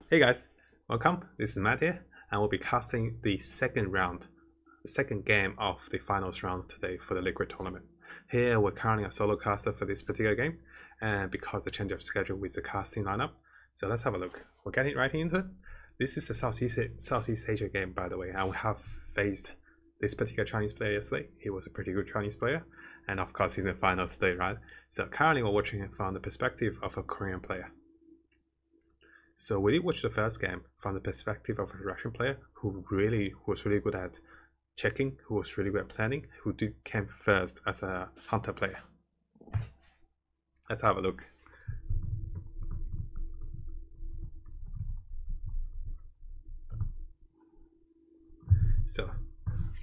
Hey guys, welcome. This is Matt here, and we'll be casting the second game of the finals round today for the Liquid tournament. Here we're currently a solo caster for this particular game, and because the change of schedule with the casting lineup, so let's have a look. We're getting right into it. This is the Southeast Asia game, by the way, and we have faced this particular Chinese player yesterday. He was a pretty good Chinese player, and of course in the finals today, right? So currently we're watching it from the perspective of a Korean player. So we did watch the first game from the perspective of a Russian player who was really good at checking, who was really good at planning, who came first as a hunter player. Let's have a look. So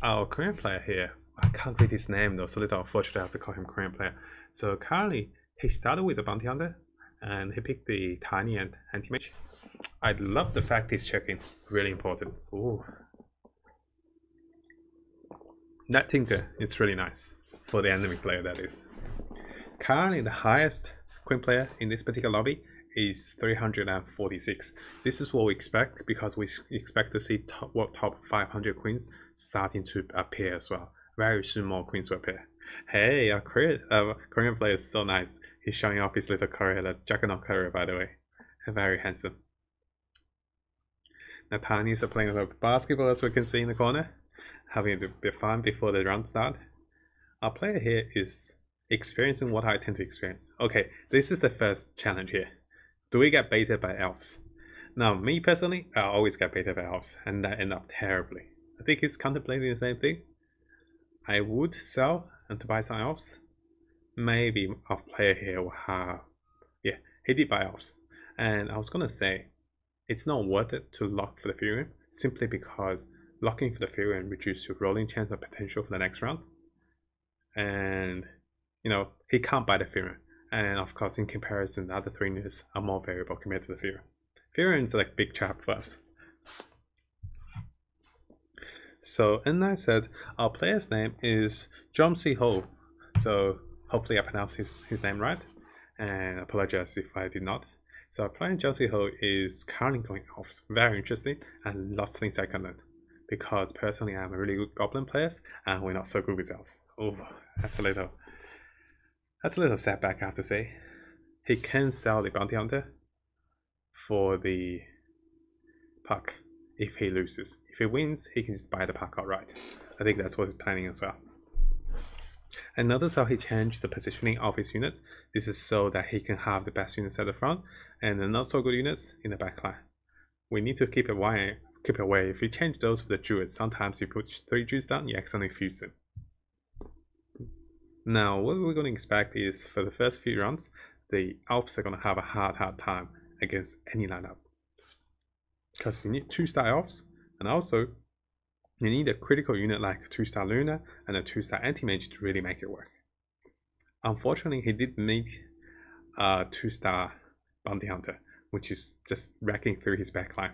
our Korean player here, I can't read his name though, so a little unfortunate I have to call him Korean player. So currently he started with a bounty hunter and he picked the tiny and anti-mage. I love the fact he's checking, really important. Ooh. That tinker is really nice for the enemy player, that is. Currently the highest queen player in this particular lobby is 346. This is what we expect because we expect to see top 500 queens starting to appear as well. Very soon more queens will appear. Hey, our Korean player is so nice. He's showing off his little career, the Juggernaut career, by the way. Very handsome. The Taiwanese are playing a little basketball, as we can see in the corner, having a bit of fun before the round start. Our player here is experiencing what I tend to experience. Okay, this is the first challenge here. Do we get baited by elves? Now, me personally, I always get baited by elves, and that end up terribly. I think he's contemplating the same thing. I would sell and to buy some elves. Maybe our player here will have... Yeah, he did buy elves. And I was gonna say, it's not worth it to lock for the Fury simply because locking for the Fury reduces your rolling chance of potential for the next round. And, you know, he can't buy the Fury. And of course, in comparison, the other three news are more variable compared to the Fury. Fury is like big trap for us. So, and I said, our player's name is Jomsi Ho. So, hopefully I pronounced his name right. And I apologize if I did not. So, our player Jomsi Ho is currently going elves. Very interesting, and lots of things I can learn. Because personally, I'm a really good goblin player, and we're not so good with elves. Oh, that's a little setback, I have to say. He can sell the bounty hunter for the puck if he loses. If he wins, he can just buy the puck outright. I think that's what he's planning as well. And notice how he changed the positioning of his units. This is so that he can have the best units at the front and the not so good units in the back line. We need to keep away. If you change those for the druids, sometimes you put 3 druids down, you accidentally fuse them. Now, what we're going to expect is for the first few rounds, the Alps are going to have a hard time against any lineup. Because you need 2-star Elves, and also you need a critical unit like a 2-star Luna and a 2-star Anti-Mage to really make it work. Unfortunately, he did meet a 2-star Bounty Hunter, which is just wrecking through his backline.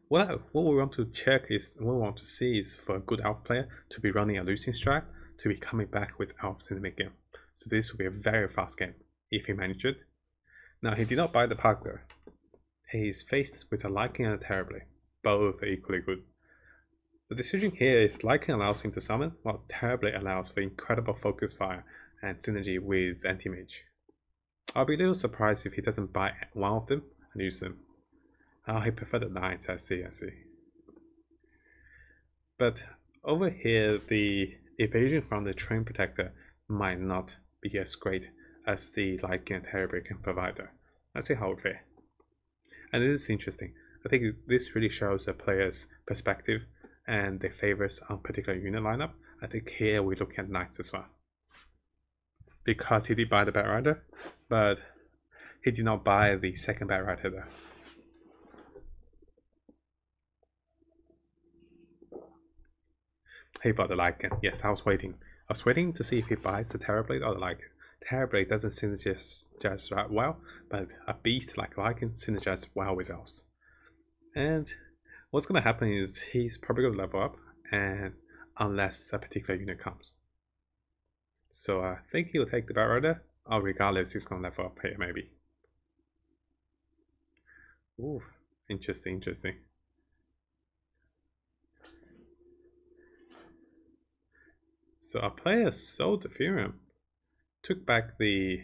Well, what we want to check is, what we want to see is for a good elf player to be running a losing strat, to be coming back with elves in the mid game. So this will be a very fast game, if he managed it. Now, he did not buy the puck though. He is faced with a Lycan and a Terribly. Both are equally good. The decision here is Lycan allows him to summon, while Terribly allows for incredible focus fire and synergy with Anti-Mage. I'll be a little surprised if he doesn't buy one of them and use them. Oh, he preferred the Knights, I see. But over here, the evasion from the Train Protector might not be as great as the Lycan and Terribly can provide there. Let's see how it fares. And this is interesting. I think this really shows a player's perspective and their favors on particular unit lineup. I think here we look at Knights as well. Because he did buy the Batrider, but he did not buy the second Batrider though. He bought the Lycan. Yes, I was waiting. I was waiting to see if he buys the Terrorblade or the Lycan. Terrorblade doesn't synergize just right well, but a beast like Lycan synergizes well with elves. And what's going to happen is he's probably going to level up, and unless a particular unit comes. So I think he'll take the Batrider, or regardless, he's going to level up here maybe. Ooh, interesting, interesting. So our player sold Ethereum, took back the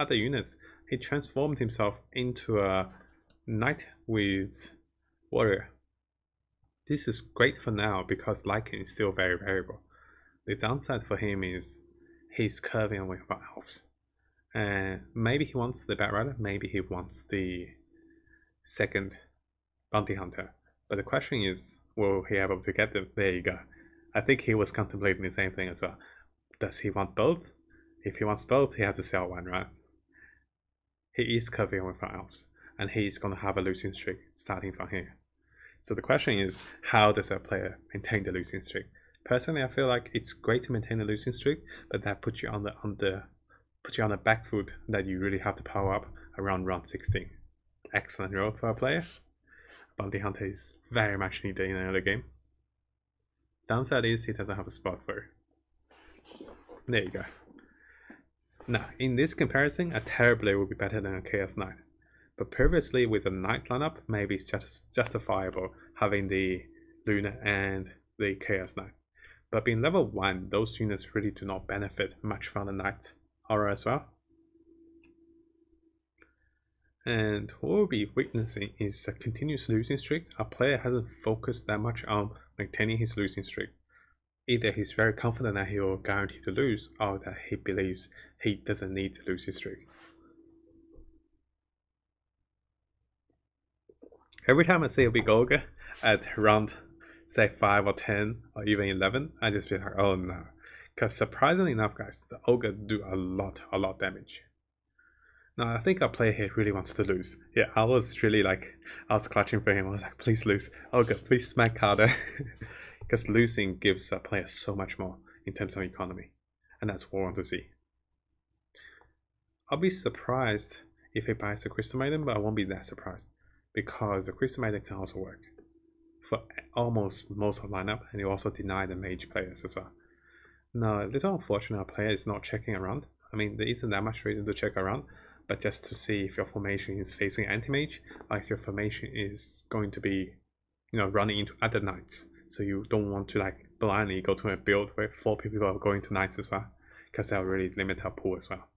other units. He transformed himself into a knight with warrior. This is great for now because Lycan is still very variable. The downside for him is he's curving away from elves. And maybe he wants the Batrider, maybe he wants the second bounty hunter. But the question is, will he be able to get them? There you go. I think he was contemplating the same thing as well. Does he want both? If he wants both, he has to sell one, right? He is curving away from elves, and he's going to have a losing streak starting from here. So the question is, how does a player maintain the losing streak? Personally, I feel like it's great to maintain a losing streak, but that puts you on the back foot that you really have to power up around round 16. Excellent role for a player. Bounty Hunter is very much needed in another game. Downside is he doesn't have a spot for it. There you go. Now, in this comparison, a Terror Blade would be better than a Chaos Knight. But previously, with a Knight lineup, maybe it's just justifiable having the Luna and the Chaos Knight. But being level 1, those units really do not benefit much from the Knight aura as well. And what we'll be witnessing is a continuous losing streak. Our player hasn't focused that much on maintaining his losing streak. Either he's very confident that he will guarantee to lose, or that he believes he doesn't need to lose his streak. Every time I see a big ogre at round, say 5 or 10 or even 11, I just feel like, oh no. Because surprisingly enough, guys, the ogre do a lot damage. Now, I think our player here really wants to lose. Yeah, I was clutching for him. I was like, please lose. Ogre, please smack harder. Because losing gives a player so much more in terms of economy. And that's what we want to see. I'll be surprised if he buys the Crystal Maiden, but I won't be that surprised. Because the Crystal Maiden can also work for almost most of the lineup, and you also deny the mage players as well. Now, a little unfortunate our player is not checking around. I mean, there isn't that much reason to check around, but just to see if your formation is facing anti-mage, or if your formation is going to be, running into other knights. So you don't want to blindly go to a build where 4 people are going to knights as well, because that will really limit our pool as well.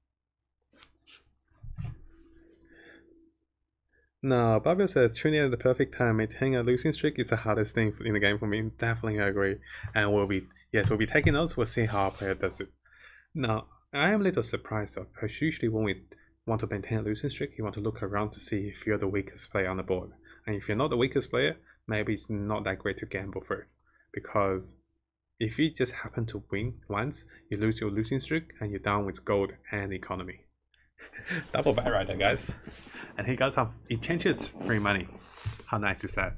No, Babio says tuning at the perfect time, maintaining a losing streak is the hardest thing in the game for me. Definitely I agree. And we'll be taking notes, we'll see how our player does it. Now, I am a little surprised though, because usually when we want to maintain a losing streak, you want to look around to see if you're the weakest player on the board. And if you're not the weakest player, maybe it's not that great to gamble for it. Because if you just happen to win once, you lose your losing streak and you're down with gold and economy. Double Batrider, guys. And he got some, it changes free money. How nice is that?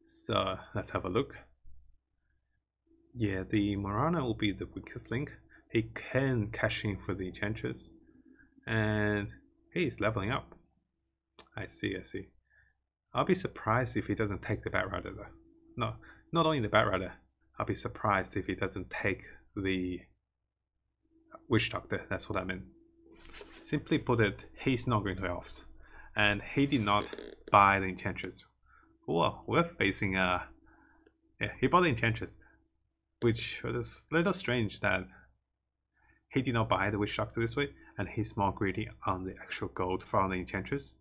So let's have a look. Yeah, the Morana will be the weakest link. He can cash in for the Enchantress. And he's leveling up. I see. I'll be surprised if he doesn't take the Batrider though. No, not only the Batrider. I'll be surprised if he doesn't take the Witch Doctor. That's what I meant. Simply put it, he's not going to elves. And he did not buy the Enchantress. Whoa, we're facing yeah, he bought the Enchantress. Which was a little strange that he did not buy the Witch Doctor this way, and he's more greedy on the actual gold from the Enchantress.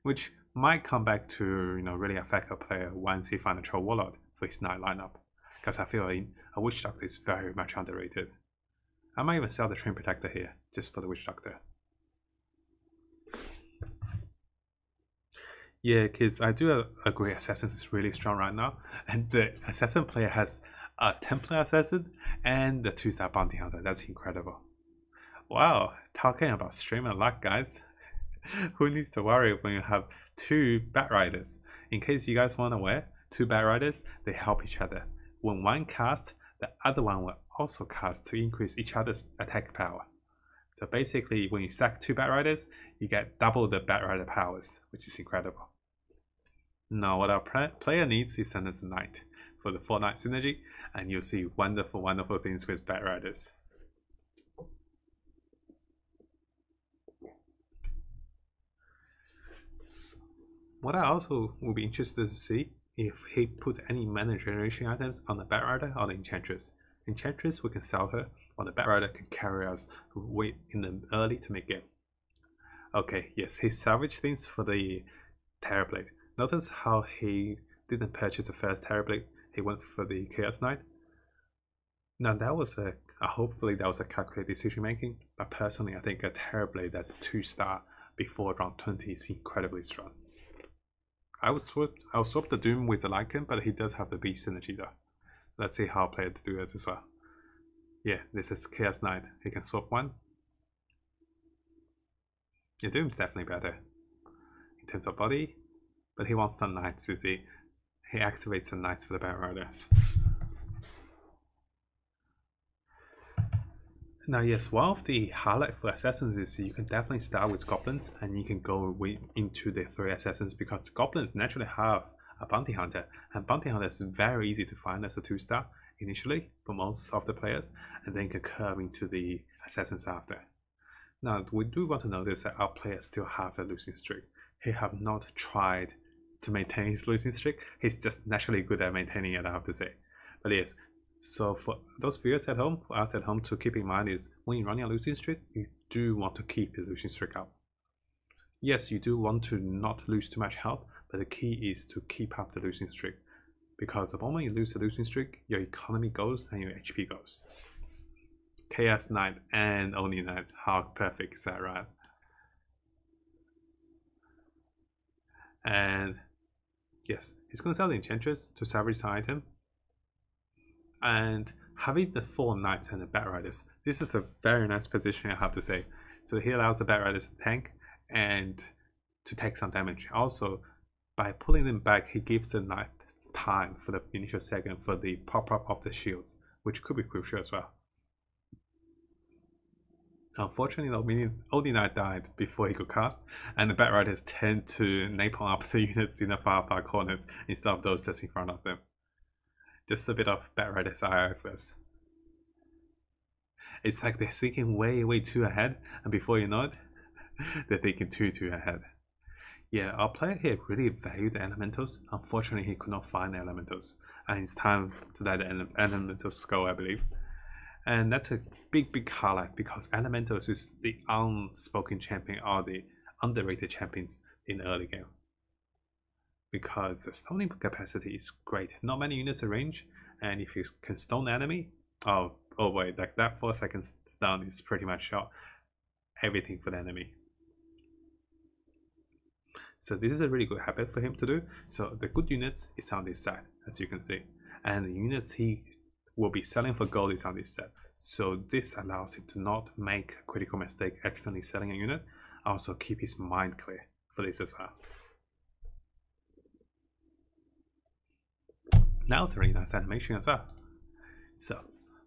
Which might come back to really affect a player once he finds a Troll Warlord for his Knight lineup. Because I feel a Witch Doctor is very much underrated. I might even sell the Twin Protector here, just for the Witch Doctor. Yeah, because I do agree Assassin is really strong right now. And the Assassin player has a Templar Assassin and the 2-star Bounty Hunter. That's incredible. Wow, talking about streamer luck, guys. Who needs to worry when you have 2 Batriders? In case you guys weren't aware, 2 Batriders, they help each other. When one casts, the other one will also cast to increase each other's attack power. So basically, when you stack 2 Batriders, you get double the Batrider powers, which is incredible. Now, what our player needs is another Knight for the 4 Knight synergy, and you'll see wonderful things with Batriders. What I also would be interested to see if he put any mana generation items on the Batrider or the Enchantress. Enchantress, we can sell her, or the Batrider can carry us way in the early to mid game. Okay, yes, he salvaged things for the Terrorblade. Notice how he didn't purchase the first Terrorblade, he went for the Chaos Knight. Now that was hopefully that was a calculated decision making, but personally I think a Terrorblade that's 2-star before round 20 is incredibly strong. I would swap the Doom with the Lycan, but he does have the Beast synergy though. Let's see how I play it to do it as well. Yeah, this is Chaos Knight. He can swap one. Yeah, Doom's definitely better in terms of body, but he wants the Knights, you see. He activates the Knights for the Batriders. Now yes, one of the highlights for Assassins is you can definitely start with Goblins and you can go into the 3 Assassins because the Goblins naturally have a Bounty Hunter, and Bounty Hunter is very easy to find as a 2-star initially for most of the players, and then can curve into the Assassins after. Now we do want to notice that our players still have a losing streak. He have not tried to maintain his losing streak, he's just naturally good at maintaining it, I have to say. But yes, so for those viewers at home, for us at home, to keep in mind is when you're running a losing streak, you do want to keep your losing streak up. Yes, you do want to not lose too much health, but the key is to keep up the losing streak. Because the moment you lose the losing streak, your economy goes and your HP goes. Chaos Knight and Oni Knight, how perfect is that, right? And yes, he's going to sell the Enchantress to salvage the item. And having the 4 Knights and the Batriders, this is a very nice position, I have to say. So he allows the Batriders to tank and to take some damage. Also, by pulling them back, he gives the Knight time for the initial second for the pop-up of the shields, which could be crucial as well. Unfortunately, Oni Knight died before he could cast, and the Batriders tend to napalm up the units in the far corners instead of those that's in front of them. Just a bit of Batriders IR first. It's like they're thinking way too ahead, and before you know it, they're thinking too ahead. Yeah, our player here really valued the elementals. Unfortunately, he could not find the elementals, and it's time to let the elementals go, I believe. And that's a big highlight because elementals is the unspoken champion or the underrated champions in the early game. Because the stoning capacity is great. Not many units in range, and if you can stone the enemy, oh wait, like that 4 seconds stun is pretty much everything for the enemy. So this is a really good habit for him to do. So the good units is on this side, as you can see, and the units he will be selling for gold is on this side. So this allows him to not make a critical mistake accidentally selling a unit, also keep his mind clear for this as well. Now it's a really nice animation as well. So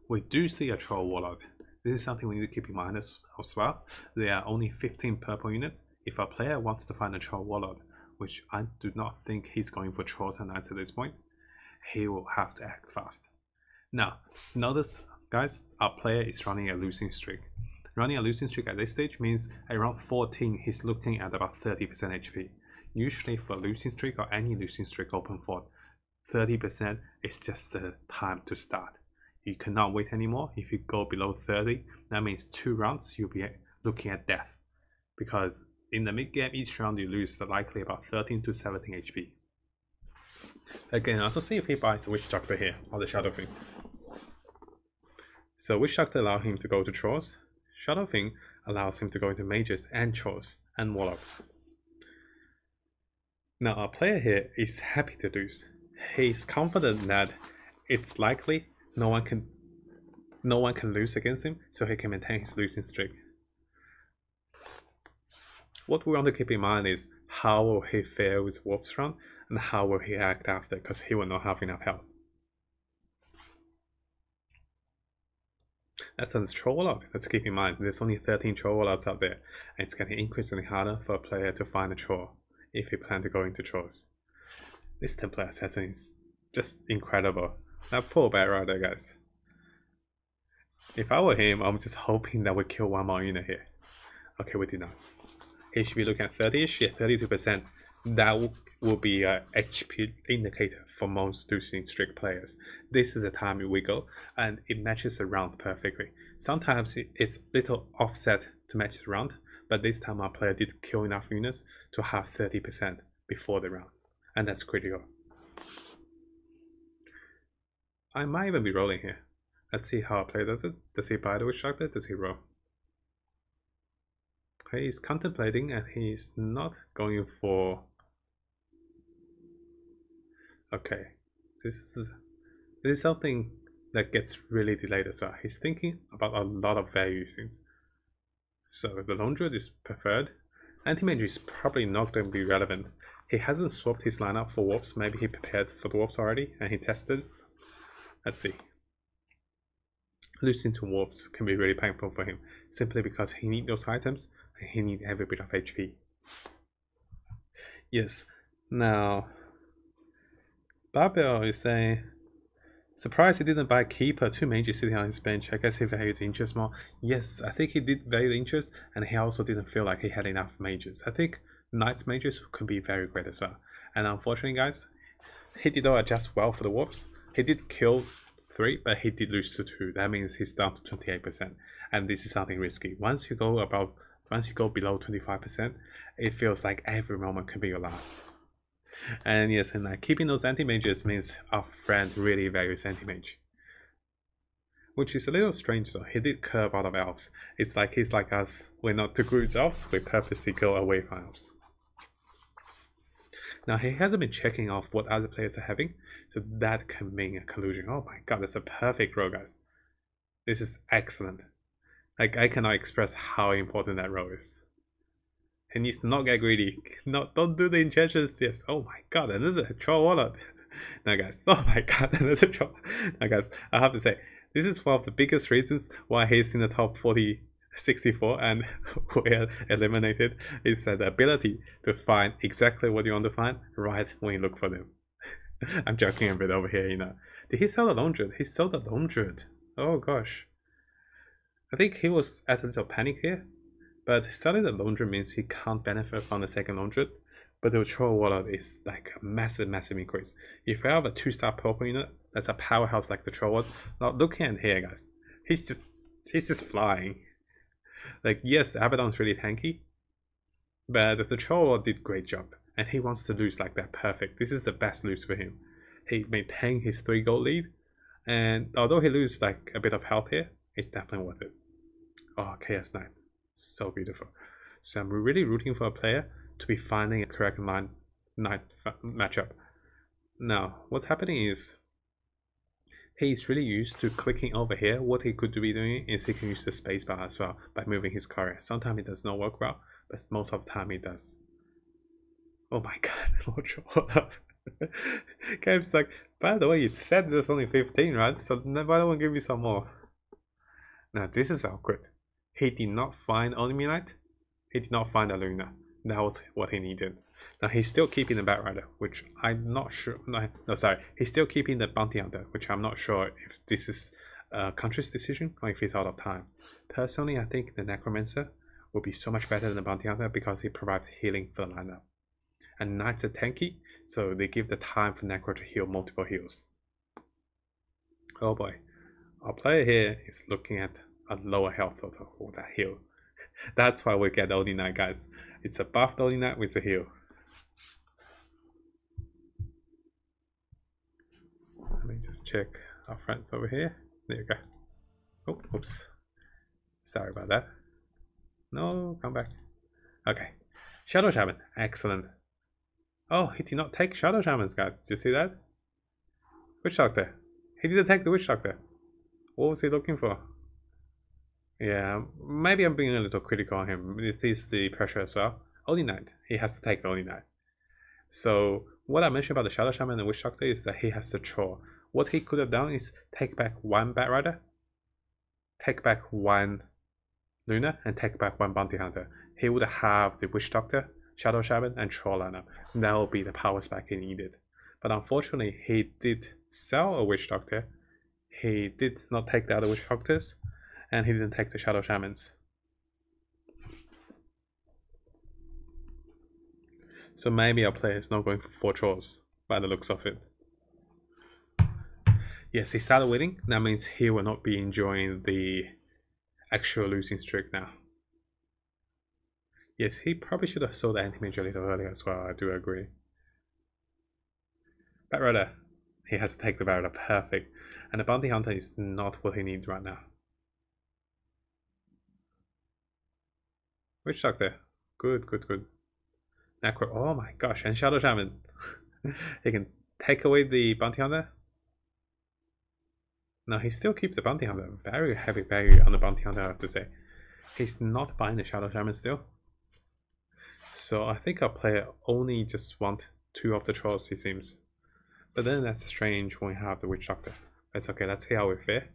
we do see a Troll Warlord. This is something we need to keep in mind as well. There are only 15 purple units. If a player wants to find a Troll Warlord, which I do not think he's going for Trolls and Knights at this point, he will have to act fast. Now, notice guys, our player is running a losing streak. Running a losing streak at this stage means around 14 he's looking at about 30% HP. Usually for a losing streak or any losing streak open for 30% is just the time to start. You cannot wait anymore. If you go below 30, that means 2 rounds you'll be looking at death. Because in the mid game, each round you lose likely about 13 to 17 HP. Again, also see if he buys the Witch Doctor here, or the Shadow Fiend. So Witch Doctor allows him to go to Trolls. Shadow Fiend allows him to go into Mages and Trolls and Warlocks. Now our player here is happy to lose. He's confident that it's likely no one can lose against him, so he can maintain his losing streak. What we want to keep in mind is how will he fare with Wolf's Run and how will he act after, because he will not have enough health. That's a Troll Warlord. Let's keep in mind there's only 13 Troll Warlords out there, and it's getting increasingly harder for a player to find a Troll if you plan to go into Trolls. This Templar Assassin is just incredible. That poor Batrider, guys. If I were him, I'm just hoping that we kill one more unit here. Okay, we did not. He should be looking at 30ish, yeah, 32%. that will be a HP indicator for most losing streak players. This is the time we go, and it matches the round perfectly. Sometimes it's little offset to match the round, but this time our player did kill enough units to have 30% before the round, and that's critical. I might even be rolling here. Let's see how our player does it. Does he buy the Witch Doctor? Does he roll? He's contemplating and he's not going for... Okay, this is something that gets really delayed as well. He's thinking about a lot of value things. So the Lone Druid is preferred. Anti-Mage is probably not going to be relevant. He hasn't swapped his lineup for warps. Maybe he prepared for the warps already and he tested. Let's see. Losing to warps can be really painful for him, simply because he needs those items and he needs every bit of HP. Yes, now Barbell is saying, surprised he didn't buy Keeper, 2 mages sitting on his bench. I guess he valued the interest more. Yes, I think he did value the interest, and he also didn't feel like he had enough mages. I think Knights mages could be very great as well. And unfortunately, guys, he did not adjust well for the warps. He did kill 3, but he did lose to 2. That means he's down to 28%, and this is something risky. Once you go below 25%, it feels like every moment can be your last. And yes, and keeping those anti-mages means our friend really values anti-mage, which is a little strange though. He did curve out of elves. It's like he's like us. We're not too good with elves. We purposely go away from elves. Now he hasn't been checking off what other players are having, so that can mean a collusion. Oh my god, that's a perfect row, guys. This is excellent. Like, I cannot express how important that row is. He needs to not get greedy. Don't do the injections. Yes. Oh my god, and there's a troll wallet. Now guys, oh my god, and there's a troll. Now guys, I have to say, this is one of the biggest reasons why he's in the top 64 and we're eliminated, is the ability to find exactly what you want to find right when you look for them. I'm joking a bit over here, you know. Did he sell the Lone Druid? He sold the Lone Druid. Oh gosh. I think he was at a little panic here. But selling the Lone Druid means he can't benefit from the second Lone Druid. But the Troll Wallet is like a massive increase. If you have a 2-star purple unit that's a powerhouse like the Troll Wallet, now looking at here, guys, he's just flying. Like, yes, Abaddon's really tanky, but the Troll Wallet did great job, and he wants to lose like that. Perfect. This is the best lose for him. He maintained his 3 gold lead, and although he loses like a bit of health here, it's definitely worth it. Oh, Chaos Knight. So beautiful. So I'm really rooting for a player to be finding a correct knight matchup. Now, what's happening is he's really used to clicking over here. What he could be doing is he can use the spacebar as well by moving his courier. Sometimes it does not work well, but most of the time it does. Oh my god, Game's like, by the way, you said there's only 15, right? So why don't we give me some more? Now this is awkward. He did not find Only Knight. He did not find a Luna. That was what he needed. Now he's still keeping the Bat Rider, which I'm not sure. No, sorry. He's still keeping the Bounty Hunter, which I'm not sure if this is country's decision or if he's out of time. Personally, I think the Necromancer will be so much better than the Bounty Hunter because he provides healing for the lineup. And Knights are tanky, so they give the time for Necro to heal multiple heals. Oh boy. Our player here is looking at a lower health total for that heal. That's why we get Only Knight, guys. It's a buffed Only Knight with a heal. Let me just check our friends over here. There you go. Oh, oops. Sorry about that. No, come back. Okay. Shadow Shaman. Excellent. Oh, he did not take Shadow Shamans, guys. Did you see that? Witch Doctor. He didn't take the Witch Doctor. What was he looking for? Yeah, maybe I'm being a little critical on him. It is the pressure as well. Only Knight. He has to take the Only Knight. So, what I mentioned about the Shadow Shaman and Witch Doctor is that he has to troll. What he could have done is take back 1 Bat Rider, take back 1 Luna, and take back 1 Bounty Hunter. He would have the Witch Doctor, Shadow Shaman, and Troll lineup. That would be the power spike he needed. But unfortunately, he did sell a Witch Doctor. He did not take the other Witch Doctors, and he didn't take the Shadow Shamans. So maybe our player is not going for 4 draws by the looks of it. Yes, he started winning. That means he will not be enjoying the actual losing streak now. Yes, he probably should have sold the anti-mage a little earlier as well, I do agree. Batrider. He has to take the Batrider, perfect. And the Bounty Hunter is not what he needs right now. Witch Doctor. Good, good, good. Necro. Oh my gosh, and Shadow Shaman. He can take away the Bounty Hunter. No, he still keeps the Bounty Hunter. Very heavy value on the Bounty Hunter, I have to say. He's not buying the Shadow Shaman still. So I think our player only just want 2 of the trolls, it seems. But then that's strange when we have the Witch Doctor. That's okay, let's see how we fare.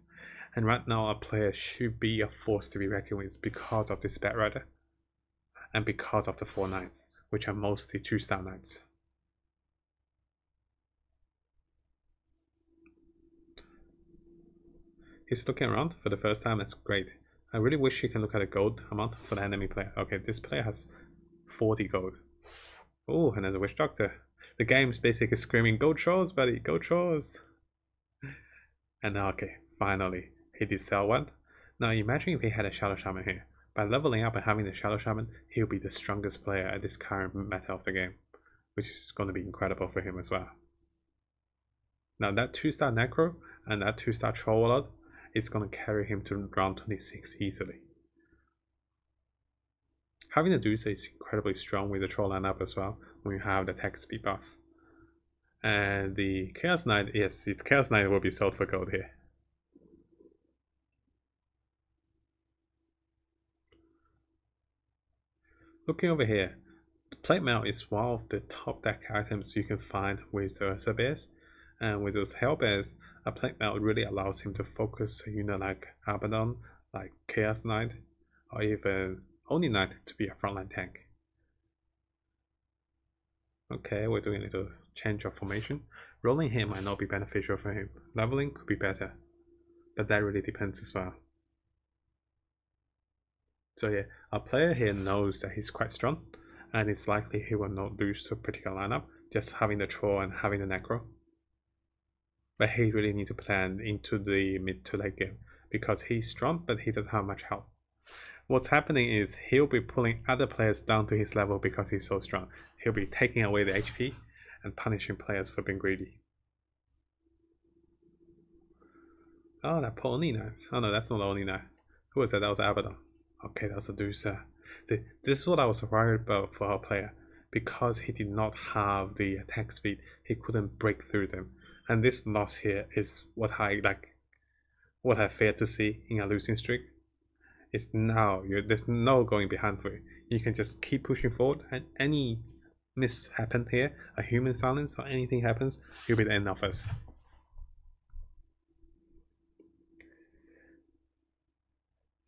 And right now our player should be a force to be reckoned with because of this Batrider. And because of the 4 knights, which are mostly 2-star knights. He's looking around for the first time, that's great. I really wish he can look at the gold amount for the enemy player. Okay, this player has 40 gold. Oh, and there's a Witch Doctor. The game's basically screaming, go trolls, buddy, go trolls. And now, okay, finally, he did sell one. Now imagine if he had a Shadow Shaman here. By leveling up and having the Shadow Shaman, he'll be the strongest player at this current meta of the game, which is going to be incredible for him as well. Now that 2-star Necro and that 2-star Troll Warlord is going to carry him to round 26 easily. Having the Deuce is incredibly strong with the Troll lineup as well when you have the attack speed buff. And the Chaos Knight, yes, the Chaos Knight will be sold for gold here. Looking over here, the Plate Mail is one of the top deck items you can find with the Ursa Bears. And with those Hell Bears, a Plate Mail really allows him to focus a unit like Abaddon, like Chaos Knight, or even Oni Knight to be a frontline tank. Okay, we're doing a little change of formation. Rolling here might not be beneficial for him. Leveling could be better, but that really depends as well. So yeah, our player here knows that he's quite strong, and it's likely he will not lose to a particular lineup, just having the Troll and having the Necro. But he really needs to plan into the mid to late game, because he's strong, but he doesn't have much health. What's happening is he'll be pulling other players down to his level because he's so strong. He'll be taking away the HP and punishing players for being greedy. Oh, that poor Oni Knight. Oh no, that's not the Oni Knight. Who was that? That was Abaddon. Okay, that was a Deucer. This is what I was worried about for our player. Because he did not have the attack speed, he couldn't break through them. And this loss here is what I feared to see in a losing streak. It's now, there's no going behind for you. You can just keep pushing forward, and any miss happen here, a human silence or anything happens, you'll be the end of us.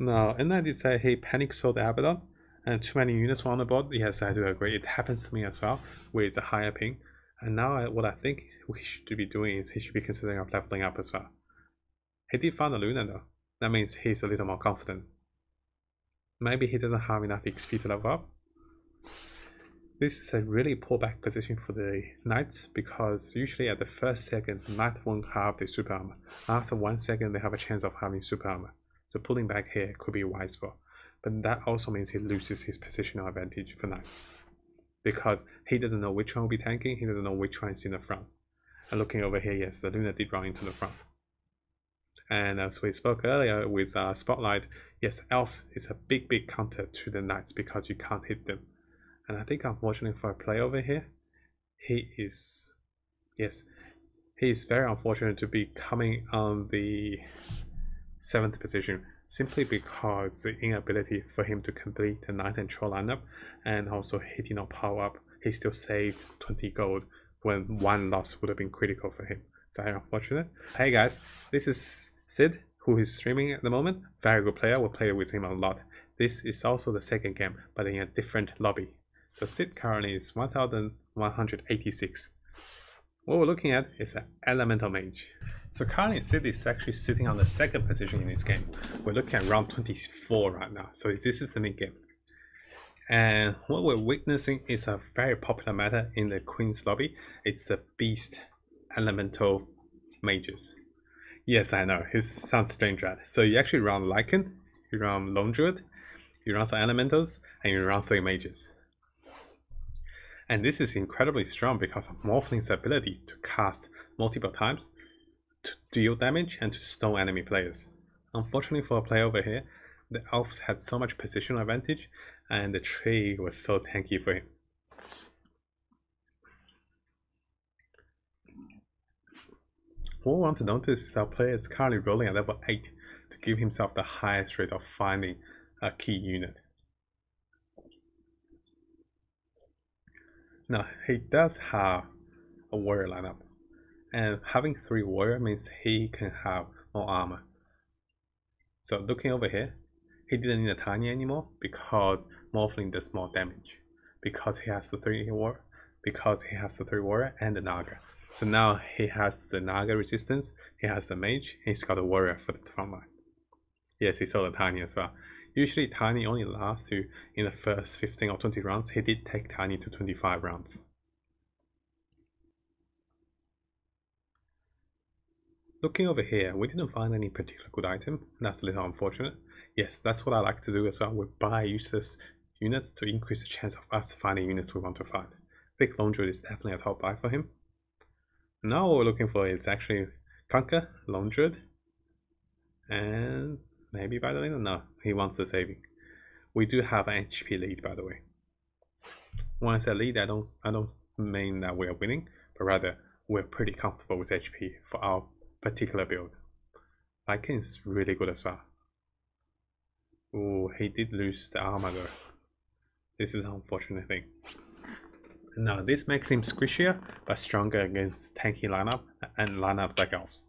Now, and I did say he panic sold Abaddon, and too many units were on the board. Yes, I do agree. It happens to me as well with a higher ping. And now what I think he should be doing is he should be considering leveling up as well. He did find a Luna though. That means he's a little more confident. Maybe he doesn't have enough XP to level up. This is a really poor back position for the Knights, because usually at the first second, Knight won't have the super armor. After 1 second, they have a chance of having super armor. So pulling back here could be wise for. But that also means he loses his positional advantage for Knights, because he doesn't know which one will be tanking, he doesn't know which one is in the front. And looking over here, yes, the Luna did run into the front. And as we spoke earlier with Spotlight, yes, Elves is a big counter to the Knights because you can't hit them. And I think unfortunately for a player over here, he is very unfortunate to be coming on the 7th position, simply because the inability for him to complete the Knight and Troll lineup, and also he did not power up. He still saved 20 gold when 1 loss would have been critical for him. Very unfortunate. Hey guys, this is Sid, who is streaming at the moment. Very good player, we played with him a lot. This is also the second game, but in a different lobby. So Sid currently is 1186. What we're looking at is an Elemental Mage. So currently Sid is actually sitting on the 2nd position in this game. We're looking at round 24 right now, so this is the mid game. And what we're witnessing is a very popular meta in the Queen's lobby. It's the Beast Elemental Mages. Yes, I know, it sounds strange, right? So you actually run Lycan, you run Lone Druid, you run some Elementals, and you run 3 Mages. And this is incredibly strong because of Morphling's ability to cast multiple times, to deal damage, and to stun enemy players. Unfortunately for a player over here, the elves had so much positional advantage, and the tree was so tanky for him. What we want to notice is our player is currently rolling at level 8 to give himself the highest rate of finding a key unit. Now, he does have a warrior lineup, and having 3 warrior means he can have more armor. So looking over here, he didn't need a Tiny anymore because Morphling does more damage, because he has the 3 warrior, and the Naga. So now he has the Naga resistance, he has the mage, and he's got a warrior for the front line. Yes, he saw the Tiny as well. Usually Tiny only lasts you in the first 15 or 20 rounds. He did take Tiny to 25 rounds. Looking over here, we didn't find any particular good item. That's a little unfortunate. Yes, that's what I like to do as well. We buy useless units to increase the chance of us finding units we want to find. Big Lone Druid is definitely a top buy for him. Now what we're looking for is actually Conquer, Lone Druid, and maybe by the lane. No, he wants the saving. We do have an HP lead, by the way. When I say lead, I don't mean that we are winning, but rather we're pretty comfortable with HP for our particular build. Lycan is really good as well. Oh, he did lose the armor though. This is an unfortunate thing. Now this makes him squishier but stronger against tanky lineup and lineups like elves.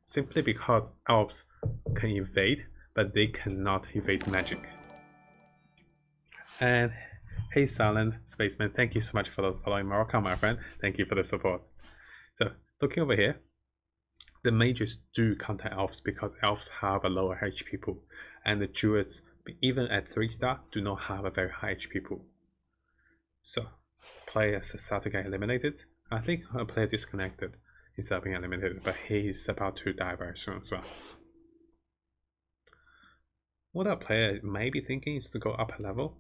Simply because elves can evade, but they cannot evade magic. And hey Silent Spaceman, thank you so much for following Morocco, my friend. Thank you for the support. So looking over here, the mages do counter elves because elves have a lower HP pool, and the druids, even at 3-star, do not have a very high HP pool. So players start to get eliminated. I think a player disconnected instead of being eliminated, but he is about to die very soon as well. What our player may be thinking is to go up a level,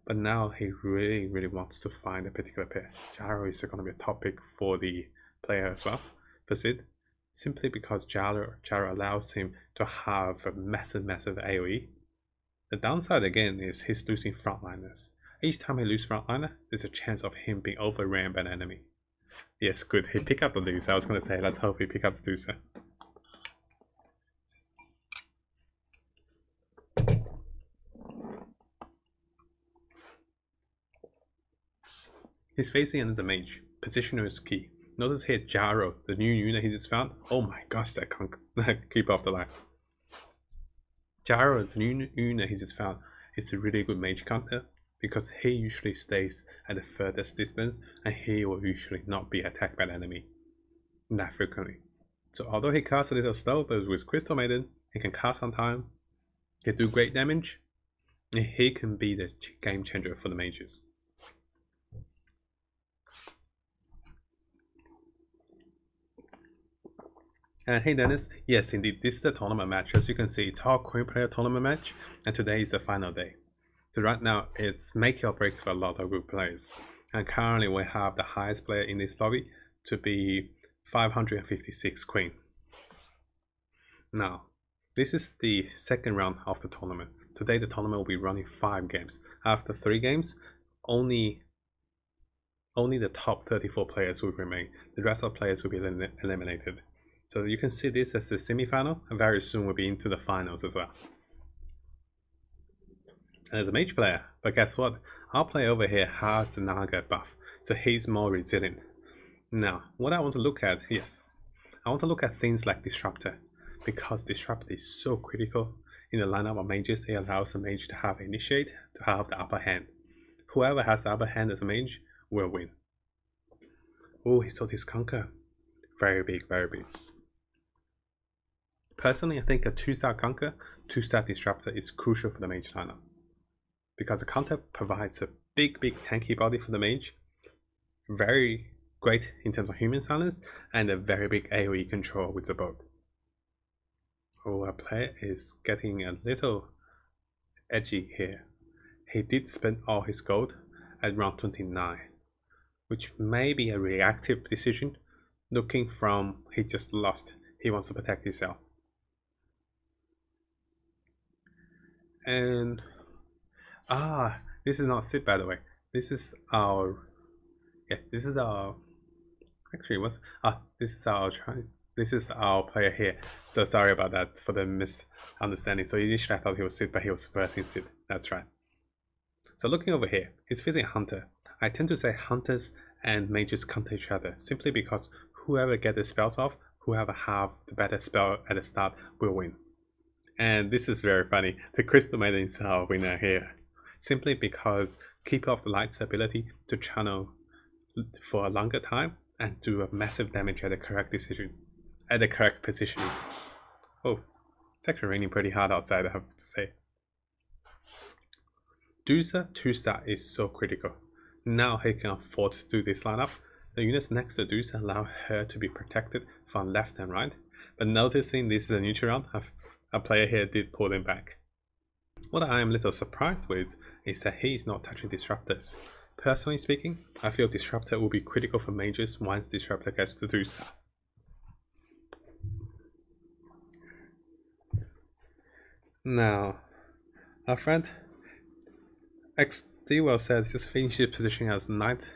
but now he really wants to find a particular pair. Gyro is going to be a top pick for the player as well, for Sid, simply because Gyro allows him to have a massive AoE. The downside again is he's losing frontliners. Each time he loses frontliner, there's a chance of him being overran by an enemy. Yes, good, he picked up the loser. I was going to say, let's hope he pick up the loser. He's facing another mage. Positioner is key. Notice here, Gyro, the new unit he just found. Oh my gosh, that can't keep off the line. Gyro, the new unit he just found, is a really good mage counter because he usually stays at the furthest distance and he will usually not be attacked by the enemy that frequently. So although he casts a little slow, but with Crystal Maiden, he can cast on time, he can do great damage, and he can be the game changer for the mages. And hey Dennis, yes indeed, this is the tournament match. As you can see, it's our Queen player tournament match, and today is the final day. So right now, it's make or break for a lot of good players. And currently we have the highest player in this lobby to be 556 Queen. Now, this is the second round of the tournament. Today the tournament will be running 5 games. After 3 games, only the top 34 players will remain. The rest of the players will be eliminated. So you can see this as the semi-final, and very soon we'll be into the finals as well. And as a mage player, but guess what? Our player over here has the Naga buff, so he's more resilient. Now, what I want to look at, yes, I want to look at things like Disruptor, because Disruptor is so critical in the lineup of mages. It allows a mage to have Initiate, to have the upper hand. Whoever has the upper hand as a mage will win. Oh, he saw this Conquer. Very big, very big. Personally, I think a 2-star Conquer, 2-star Disruptor is crucial for the mage lineup. because the counter provides a big tanky body for the mage, very great in terms of human silence, and a very big AoE control with the boat. Oh, our player is getting a little edgy here. He did spend all his gold at round 29, which may be a reactive decision, looking from he just lost, he wants to protect himself. And this is not Sid, by the way. This is our actually this is our player here. So sorry about that for the misunderstanding. So initially I thought he was Sid, but he was versing Sid. That's right. So looking over here, he's facing a hunter. I tend to say hunters and mages counter each other simply because whoever gets the spells off, whoever have the better spell at the start will win. And this is very funny. The Crystal Maiden is our winner here, simply because Keeper of the Light's ability to channel for a longer time and do a massive damage at the correct positioning. Oh, it's actually raining pretty hard outside, I have to say. Dota 2-star is so critical. Now he can afford to do this lineup. The units next to Dota allow her to be protected from left and right, but noticing this is a neutral round, a player here did pull them back. What I am a little surprised with is that he is not touching disruptors. Personally speaking, I feel disruptor will be critical for mages once disruptor gets to 2-star. Now, our friend XD well said just finished his position as knight,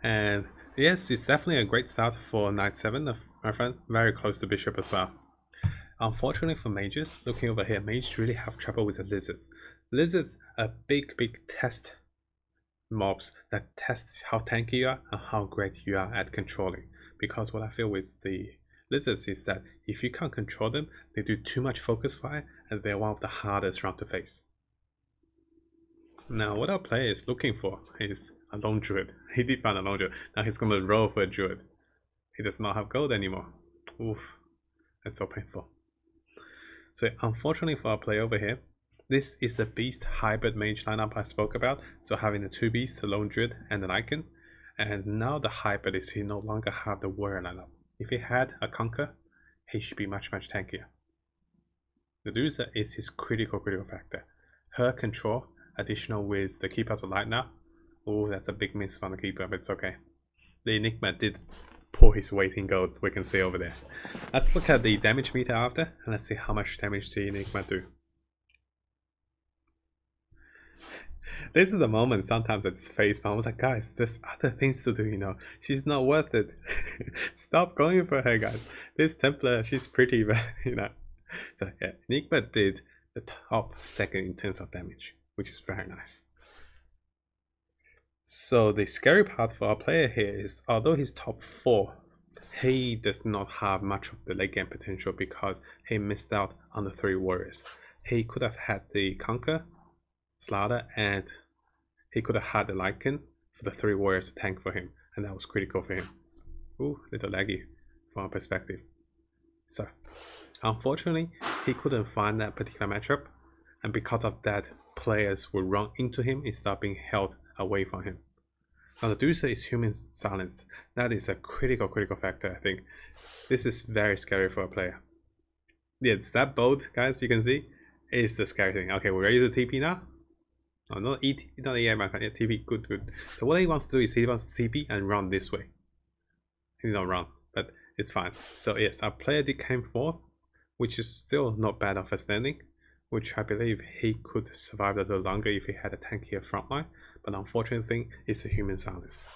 and yes, it's definitely a great start for knight 7 of my friend, very close to bishop as well. Unfortunately for mages, looking over here, mages really have trouble with the lizards. Lizards are big test mobs that test how tanky you are and how great you are at controlling. Because what I feel with the lizards is that if you can't control them, they do too much focus fire and they're one of the hardest round to face. Now what our player is looking for is a lone druid. He did find a lone druid. Now he's going to roll for a druid. He does not have gold anymore. Oof, that's so painful. So unfortunately for our player over here, this is the beast hybrid mage lineup I spoke about. So having the 2 beasts, the lone druid and the icon. And now the hybrid is he no longer have the warrior lineup. If he had a conquer, he should be much tankier. The Medusa is his critical factor. Her control, additional with the Keeper of the Light now. Oh, that's a big miss from the Keeper, but it's okay. The Enigma did pull his weight in gold, we can see over there. Let's look at the damage meter after, and let's see how much damage the Enigma do. This is the moment sometimes at this face, but I was like, guys, there's other things to do, you know. She's not worth it. Stop going for her, guys. This Templar, she's pretty, but, you know. So, yeah, Enigma did the top 2nd in terms of damage, which is very nice. So, the scary part for our player here is, although he's top 4, he does not have much of the late game potential because he missed out on the 3 warriors. He could have had the Conquer, Slaughter, and he could have had the Lycan for the 3 warriors to tank for him, and that was critical for him. Ooh, a little laggy from our perspective. So, unfortunately, he couldn't find that particular matchup, and because of that, players will run into him instead of being held away from him. Now, the Medusa is human silenced. That is a critical factor, I think. This is very scary for a player. Yes, that boat, guys, you can see, is the scary thing. Okay, we're ready to TP now. Oh, not ET, not EM, TP, good. So what he wants to do is he wants to TP and run this way. He did not run, but it's fine. So yes, our player did came 4th, which is still not bad of a standing, which I believe he could survive a little longer if he had a tankier frontline, but the unfortunate thing is the human silence.